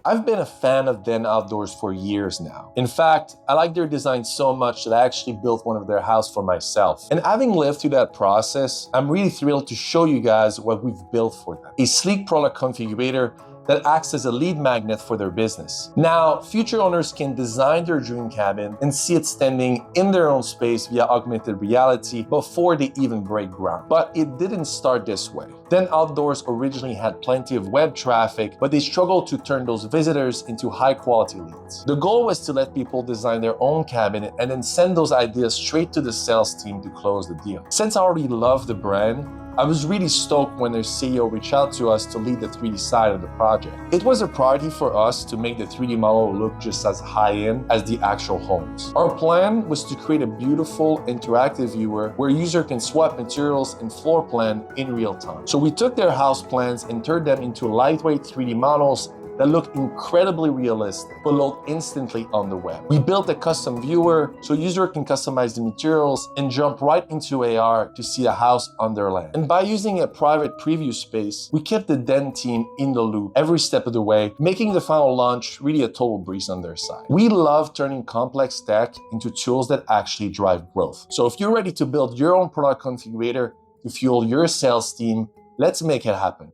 I've been a fan of Den Outdoors for years now. In fact, I like their design so much that I actually built one of their houses for myself. And having lived through that process, I'm really thrilled to show you guys what we've built for them. A sleek product configurator that acts as a lead magnet for their business. Now, future owners can design their dream cabin and see it standing in their own space via augmented reality before they even break ground. But it didn't start this way. Den Outdoors originally had plenty of web traffic, but they struggled to turn those visitors into high-quality leads. The goal was to let people design their own cabin and then send those ideas straight to the sales team to close the deal. Since I already love the brand, I was really stoked when their CEO reached out to us to lead the 3D side of the project. It was a priority for us to make the 3D model look just as high-end as the actual homes. Our plan was to create a beautiful interactive viewer where user can swap materials and floor plan in real time. So we took their house plans and turned them into lightweight 3D models that look incredibly realistic, but load instantly on the web. We built a custom viewer so user can customize the materials and jump right into AR to see a house on their land. And by using a private preview space, we kept the Den team in the loop every step of the way, making the final launch really a total breeze on their side. We love turning complex tech into tools that actually drive growth. So if you're ready to build your own product configurator to fuel your sales team, let's make it happen.